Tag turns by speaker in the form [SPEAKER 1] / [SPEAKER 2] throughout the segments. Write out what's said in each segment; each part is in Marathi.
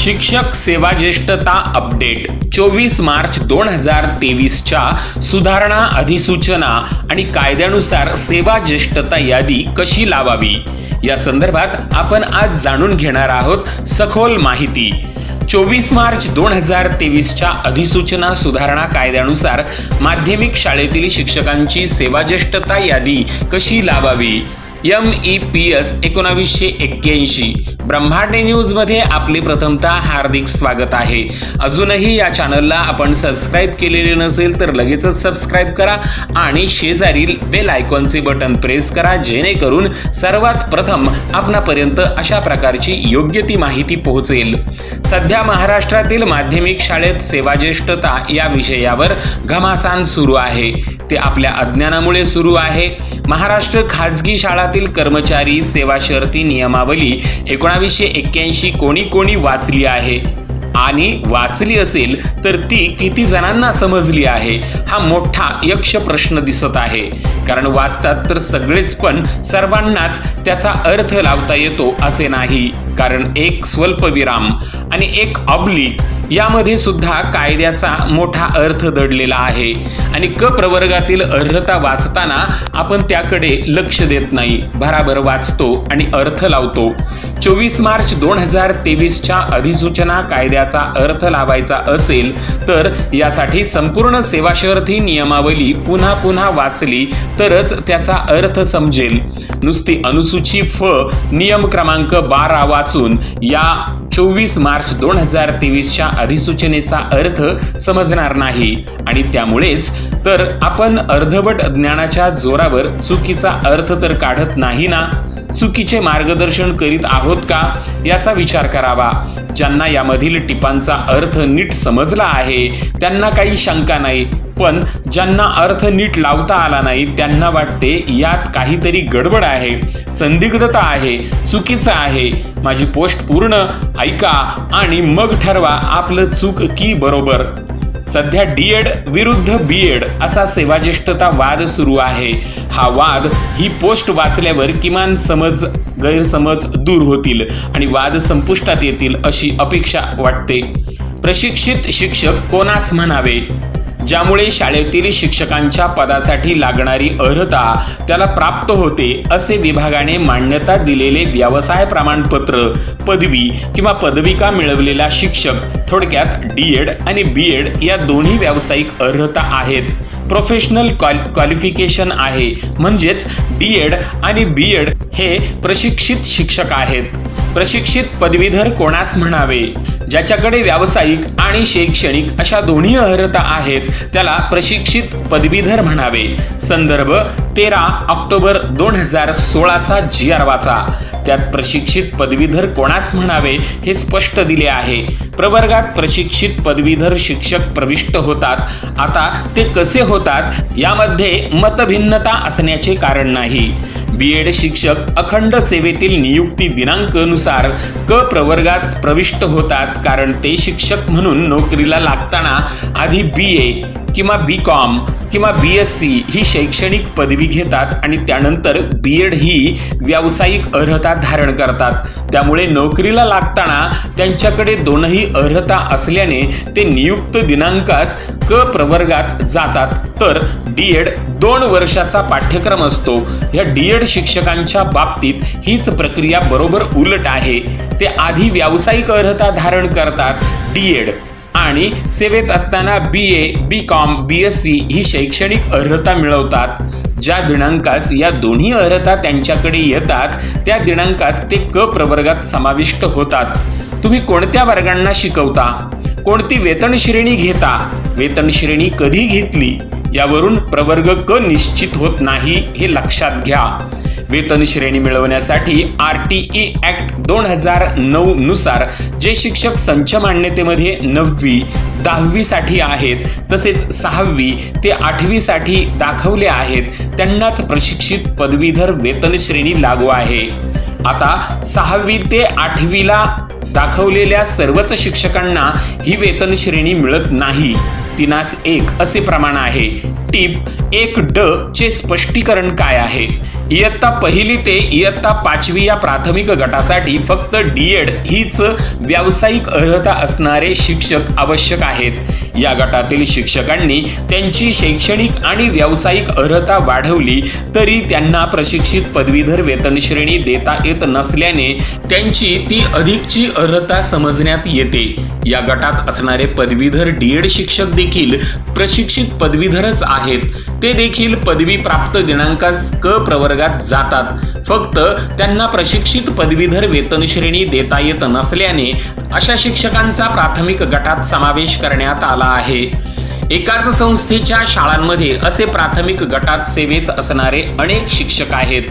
[SPEAKER 1] शिक्षक सेवा ज्येष्ठता अपडेट 24 मार्च 2023च्या सुधारणा अधिसूचना आणि कायद्यानुसार सेवा ज्येष्ठता यादी कशी लावावी या संदर्भात आपण आज जाणून घेणार आहोत सखोल माहिती। 24 मार्च 2023च्या अधिसूचना सुधारणा कायद्यानुसार माध्यमिक शाळेतील शिक्षकांची सेवा ज्येष्ठता यादी कशी लावावी। MEPS 1981 ब्रह्मांडे न्यूज मध्ये आपले प्रथमतः हार्दिक स्वागत आहे। अजूनही या चॅनलला आपण सबस्क्राइब केलेले नसेल तर लगेचच सबस्क्राइब करा आणि शेजारील बेल आयकॉनचे बटन प्रेस करा, जेणेकरून सर्वात प्रथम आपणापर्यंत अशा प्रकारची योग्य ती माहिती पोहोचेल। सध्या महाराष्ट्रातील माध्यमिक शाळेत सेवा ज्येष्ठता या विषयावर घमासान सुरू आहे। ते आपल्या अज्ञानामुळे सुरू आहे। महाराष्ट्र खाजगी शाळातील कर्मचारी सेवा शर्ती नियमावली 1981 कोणी वाचली आहे आणि वाचली असेल तर ती किती जणांना समजली आहे हा मोठा यक्ष प्रश्न दिसत आहे। कारण वाचतात तर सगळेच, पण सर्वांनाच त्याचा अर्थ लावता येतो असे नाही। कारण एक स्वल्पविराम आणि एक ऑब्लिक यामध्ये सुद्धा कायद्याचा मोठा अर्थ दडलेला आहे आणि क प्रवर्गातील अर्हता वाचताना आपण त्याकडे लक्ष देत नाही, भराभर वाचतो आणि अर्थ लावतो। 24 मार्च 2023च्या अधिसूचना कायद्याचा अर्थ लावायचा असेल तर यासाठी संपूर्ण सेवा शर्ती नियमावली पुन्हा वाचली तरच त्याचा अर्थ समजेल। नुसती अनुसूची फ नियम क्रमांक 12 वाचून या 24 मार्च 2023च्या अधिसूचनेचा अर्थ समजणार नाही आणि त्यामुळेच तर आपण अर्धवट ज्ञानाच्या जोरावर चुकीचा अर्थ तर काढत नाही ना। चुकीचे मार्गदर्शन करीत आहोत का याचा विचार करावा। ज्यांना यामधील टिपांचा अर्थ नीट समजला आहे त्यांना काही शंका नाही, पण ज्यांना अर्थ नीट लावता आला नाही त्यांना वाटते यात काहीतरी गडबड आहे, संदिग्धता आहे, चुकीचं आहे। माझी पोस्ट पूर्ण ऐका आणि मग ठरवा आपलं चूक की बरोबर। सध्या डीएड विरुद्ध बीएड असा सेवा ज्येष्ठता वाद सुरू आहे। हा वाद ही पोस्ट वाचल्यावर किमान गैरसमज दूर होतील आणि वाद संपुष्टात येतील अशी अपेक्षा वाटते। प्रशिक्षित शिक्षक कोणास म्हणावे, ज्यामुळे शाळेतील शिक्षकांच्या पदासाठी लागणारी अर्हता त्याला प्राप्त होते असे विभागाने मान्यता दिलेले व्यवसाय प्रमाणपत्र, पदवी किंवा पदविका मिळवलेला शिक्षक, थोडक्यात डीएड आणि बीएड या दोन्ही व्यावसायिक अर्हता आहेत। प्रोफेशनल क्वालिफिकेशन आहे, म्हणजेच डीएड आणि बीएड हे प्रशिक्षित शिक्षक आहेत। प्रशिक्षित पदवीधर कोणास म्हणावे, ज्याच्याकडे व्यावसायिक आणि शैक्षणिक अशा दोन्ही अर्हता आहेत त्याला प्रशिक्षित पदवीधर म्हणावे। संदर्भ 13 ऑक्टोबर 2016चा GR वाचा, त्यात प्रशिक्षित पदवीधर कोणास म्हणावे हे स्पष्ट दिले आहे। प्रवर्गात प्रशिक्षित पदवीधर शिक्षक प्रविष्ट होतात। आता ते कसे होतात यामध्ये मतभिन्नता असण्याचे कारण नाही। बीएड शिक्षक अखंड सेवेतील नियुक्ती दिनांकानुसार क प्रवर्गात प्रविष्ट होतात, कारण ते शिक्षक म्हणून नोकरीला लागताना आधी BA किंवा BCom किंवा BSc ही शैक्षणिक पदवी घेतात आणि त्यानंतर बीएड ही व्यावसायिक अर्हता धारण करतात। त्यामुळे नोकरीला लागताना त्यांच्याकडे दोनही अर्हता असल्याने ते नियुक्त दिनांकास क प्रवर्गात जातात। तर डीएड 2 वर्षाचा पाठ्यक्रम असतो। या डीएड शिक्षकांच्या बाबतीत हीच प्रक्रिया बरोबर उलट आहे। ते आधी व्यावसायिक अर्हता धारण करतात डीएड आणि सेवेत असताना BA, BCom, BSc ही शैक्षणिक अर्हता मिळवतात। ज्या दिनांकास या दोन्ही अर्हता त्यांच्याकडे येतात त्या दिनांकास ते क प्रवर्गात समाविष्ट होतात। तुम्ही कोणत्या वर्गांना शिकवता, कोणती वेतन श्रेणी घेता, वेतन श्रेणी कधी घेतली यावरून प्रवर्ग क निश्चित होत नाही, हे लक्षात घ्या। वेतन श्रेणी मिळवण्यासाठी RTE ऍक्ट 2009 नुसार जे शिक्षक संच मान्यतेमध्ये 9वी 10वी साठी आहेत तसेच 6वी ते 8वी साठी दाखवले आहेत त्यांनाच प्रशिक्षित पदवीधर वेतन श्रेणी लागू आहे। आता 6वी ते 8वीला दाखवलेल्या सर्वच शिक्षकांना ही वेतन श्रेणी मिळत नाही। 3:1 असे प्रमाण आहे। टिप 1D चे स्पष्टीकरण काय आहे? इयत्ता पहिली ते इयत्ता 5वी या प्राथमिक गटासाठी फक्त DED हीच व्यावसायिक अर्हता असणारे शिक्षक आवश्यक आहेत। या गटातील शिक्षकांनी त्यांची शैक्षणिक आणि व्यावसायिक अर्हता वाढवली तरी त्यांना प्रशिक्षित पदवीधर वेतन श्रेणी देता येत नसल्याने त्यांची ती अधिकची अर्हता समजण्यात येते। या गटात असणारे पदवीधर DED शिक्षक देखील प्रशिक्षित पदवीधरच आहेत। ते देखील पदवी प्राप्त दिनांकास क प्रवर्गात जातात। फक्त त्यांना प्रशिक्षित पदवीधर वेतन श्रेणी देता येत नसल्याने अशा शिक्षकांचा प्राथमिक गटात समावेश करण्यात आला आहे। एकाच संस्थेच्या शाळांमध्ये असे प्राथमिक गटात सेवेत असणारे अनेक शिक्षक आहेत।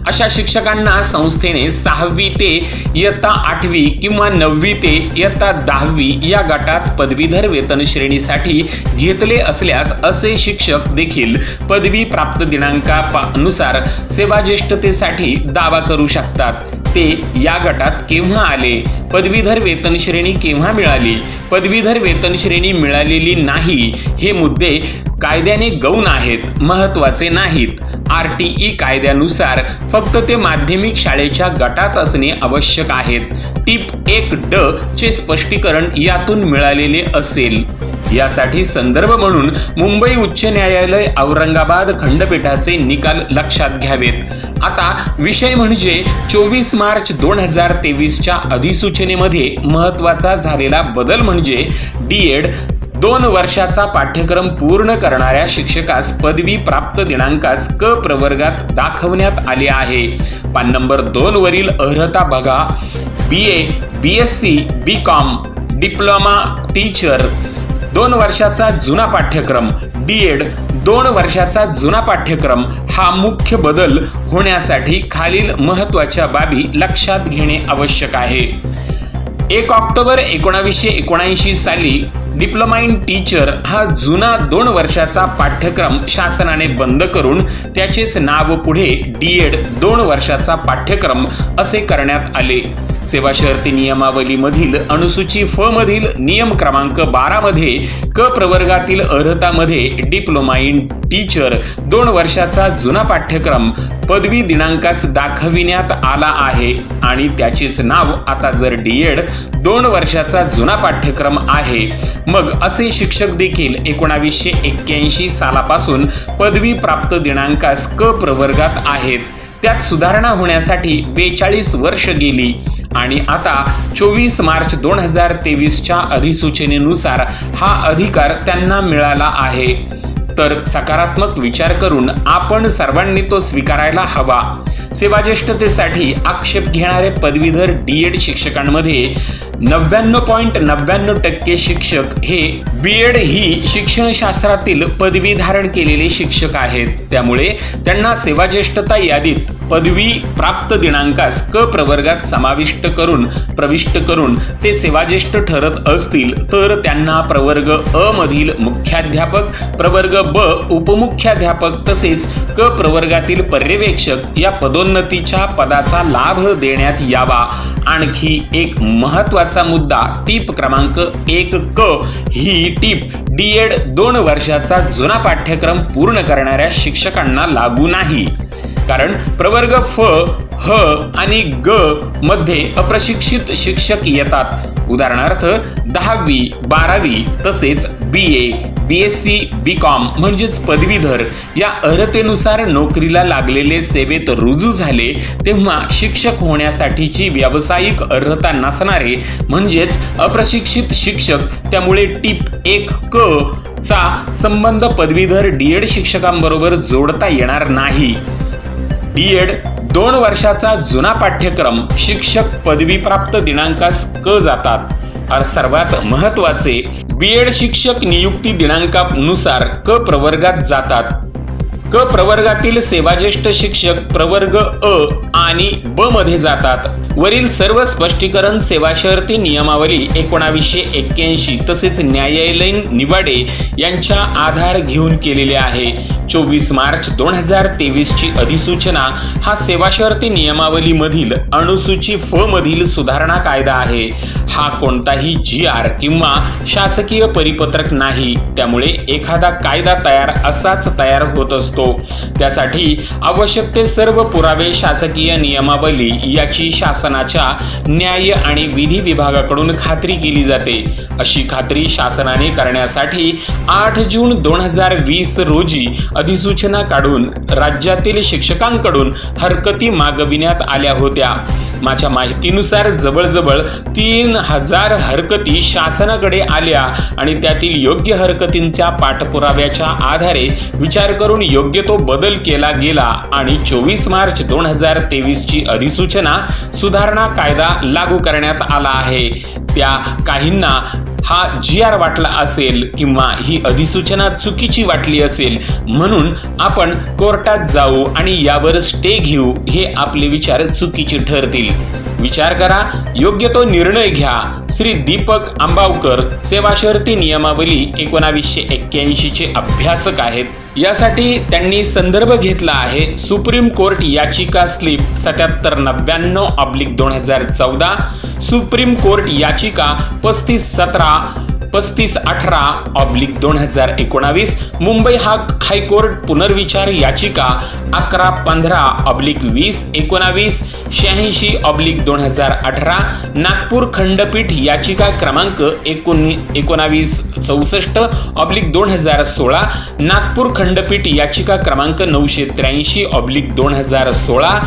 [SPEAKER 1] अशा शिक्षकांना संस्थेने 6वी ते इयत्ता 8वी किंवा 9वी ते इयत्ता 10वी या गटात पदवीधर वेतन श्रेणीसाठी घेतले असल्यास असे शिक्षक देखील पदवी प्राप्त दिनांकानुसार सेवाज्येष्ठतेसाठी दावा करू शकतात। ते या गटात केव्हा आले, पदवीधर वेतन श्रेणी केव्हा मिळाली, पदवीधर वेतन श्रेणी मिळालेली नाही हे मुद्दे कायद्याने गौण आहेत, महत्त्वाचे नाहीत। RTE कायद्यानुसार फक्त ते माध्यमिक शाळेच्या गटात असणे आवश्यक आहेत। टिप 1D चे स्पष्टीकरण यातून मिळालेले असेल। यासाठी संदर्भ म्हणून मुंबई उच्च न्यायालय औरंगाबाद खंडपीठाचे निकाल लक्षात घ्यावेत। आता विषय म्हणजे 24 मार्च 2023 च्या अधिसूचनेमध्ये महत्त्वाचा झालेला बदल म्हणजे DED 2 वर्षाचा पाठ्यक्रम पूर्ण करणाऱ्या शिक्षकास पदवी प्राप्त दिनांकास क प्रवर्गात दाखवण्यात आले आहे। पान नंबर 2 वरील अर्हता बघा। BA, BSc, BCom, diploma teacher 2 वर्षाचा जुना पाठ्यक्रम, DED 2 वर्षाचा जुना पाठ्यक्रम हा मुख्य बदल होण्यासाठी खालील महत्त्वाच्या बाबी लक्षात घेणे आवश्यक आहे। 1 ऑक्टोबर 1979 साली डिप्लोमा इन टीचर हा जुना 2 वर्षाचा पाठ्यक्रम शासनाने बंद करून त्याचेच नाव पुढे DED 2 वर्षाचा पाठ्यक्रम असे करण्यात आले। सेवा शर्ती नियमावलीमधील अनुसूची फ मधील नियम क्रमांक 12 मध्ये क प्रवर्गातील अर्हतामध्ये डिप्लोमा इन टीचर 2 वर्षाचा जुना पाठ्यक्रम पदवी दिनांकास दाखविण्यात आला आहे आणि त्याचेच नाव आता जर DED 2 वर्षाचा जुना पाठ्यक्रम आहे मग असे शिक्षक देखील 1981 सालापासून पदवी प्राप्त दिनांकास क प्रवर्गात आहेत। त्यात सुधारणा होण्यासाठी 42 वर्ष गेली आणि आता 24 मार्च 2023 च्या अधिसूचनेनुसार हा अधिकार त्यांना मिळाला आहे। तर सकारात्मक विचार करून आपण सर्वांनी तो स्वीकारायला हवा। सेवाज्येष्ठतेसाठी आक्षेप घेणारे पदवीधर DED शिक्षकांमध्ये 99.99% शिक्षक हे BEd ही शिक्षणशास्त्रातील पदवी धारण केलेले शिक्षक आहेत। त्यामुळे त्यांना सेवाज्येष्ठता यादीत पदवी प्राप्त दिनांकास क प्रवर्गात समाविष्ट करून प्रविष्ट करून ते सेवाज्येष्ठ ठरत असतील तर त्यांना प्रवर्ग अ मधील मुख्याध्यापक, प्रवर्ग ब उपमुख्याध्यापक तसेच क प्रवर्गातील पर्यवेक्षक या पदोन्नतीच्या पदाचा लाभ देण्यात यावा। आणखी एक महत्त्वाचा मुद्दा टीप क्रमांक 1 क ही टीप DED 2 वर्षाचा जुना पाठ्यक्रम पूर्ण करणाऱ्या शिक्षकांना लागू नाही। कारण प्रवर्ग फ, ह आणि ग मध्ये अप्रशिक्षित शिक्षक येतात। उदाहरणार्थ 10वी 12वी तसेच BA, BSc, BCom म्हणजेच पदवीधर या अर्हतेनुसार नोकरीला लागलेले सेवेत रुजू झाले तेव्हा शिक्षक होण्यासाठीची व्यावसायिक अर्हता नसणारे म्हणजेच अप्रशिक्षित शिक्षक, त्यामुळे टीप 1 क चा संबंध पदवीधर DED शिक्षकांबरोबर जोडता येणार नाही। DED 2 वर्षाचा जुना पाठ्यक्रम शिक्षक पदवी प्राप्त दिनांकास क जातात। और सर्वात महत्त्वाचे BEd शिक्षक नियुक्ती दिनांकानुसार क प्रवर्गात जातात। क प्रवर्गातील सेवाज्येष्ठ शिक्षक प्रवर्ग अ आणि ब मध्ये जातात. वरील सर्व स्पष्टीकरण सेवा शर्ती नियमावली 1981 तसेच न्यायालयीन निवाडे यांच्या आधार घेऊन केलेले आहे. 24 मार्च 2023 ची अधिसूचना हा सेवा शर्ती नियमावली मधील अनुसूची फ मधील सुधारणा कायदा आहे. हा कोणताही GR किंवा शासकीय परिपत्रक नाही. त्यामुळे एखादा कायदा असाच तयार होत असतो. त्यासाठी आवश्यक ते सर्व पुरावे शासकीय नियमावली याची शासनाच्या न्याय आणि विधी विभागाकडून खात्री केली जाते. अशी खात्री शासनाने करण्यासाठी 8 जून 2020 रोजी अधिसूचना काढून राज्यातील शिक्षकांकडून हरकती मागविण्यात आल्या होत्या. माझ्या माहितीनुसार जवळजवळ 3000 हरकती शासनाकडे आल्या आणि त्यातील योग्य हरकतींच्या पाठपुराव्याच्या आधारे विचार करून योग्य तो बदल केला गेला आणि 24 मार्च 2023 ची अधिसूचना सुधारणा कायदा लागू करण्यात आला आहे. त्या काहींना हा GR वाटला असेल किंवा ही अधिसूचना चुकीची वाटली असेल म्हणून आपण कोर्टात जाऊ आणि यावर स्टे घेऊ हे आपले विचार चुकीचे ठरतील. विचार करा, योग्य तो निर्णय घ्या. श्री दीपक आंबावकर सेवा शर्ती नियमावली 1981 चे अभ्यासक आहेत. यासाठी त्यांनी संदर्भ घेतला आहे सुप्रीम कोर्ट याचिका स्लिप 7799/2014, सुप्रीम कोर्ट याचिका 3517/3518/2019, मुंबई हायकोर्ट पुनर्विचार याचिका 1115/2019, 86/2018, नागपूर खंडपीठ याचिका क्रमांक 1964/2016, नागपूर खंडपीठ याचिका क्रमांक 983/2016,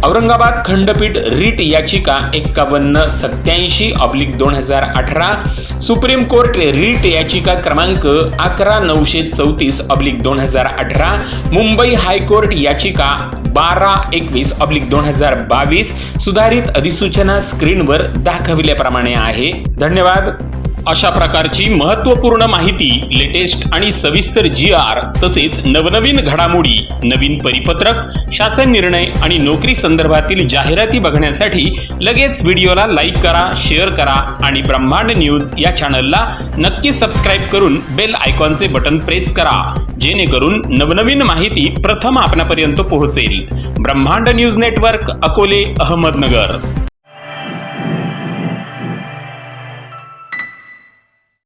[SPEAKER 1] औरंगाबाद खंडपीठ रिट याचिका 5187/2018, सुप्रीम कोर्ट रिट याचिका क्रमांक 11934/2018, मुंबई हायकोर्ट याचिका 1221/2022. सुधारित अधिसूचना स्क्रीनवर दाखविल्याप्रमाणे आहे. धन्यवाद. अशा प्रकारची महत्त्वपूर्ण माहिती, लेटेस्ट आणि सविस्तर GR तसेच नवनवीन घडामोडी, नवीन परिपत्रक, शासन निर्णय आणि नोकरी संदर्भातील जाहिराती बघण्यासाठी लगेच व्हिडिओला लाईक करा, शेअर करा आणि ब्रह्मांड न्यूज या चॅनलला नक्की सबस्क्राईब करून बेल आयकॉनचे बटन प्रेस करा, जेणेकरून नवनवीन माहिती प्रथम आपणापर्यंत पोहोचेल. ब्रह्मांड न्यूज नेटवर्क, अकोले, अहमदनगर.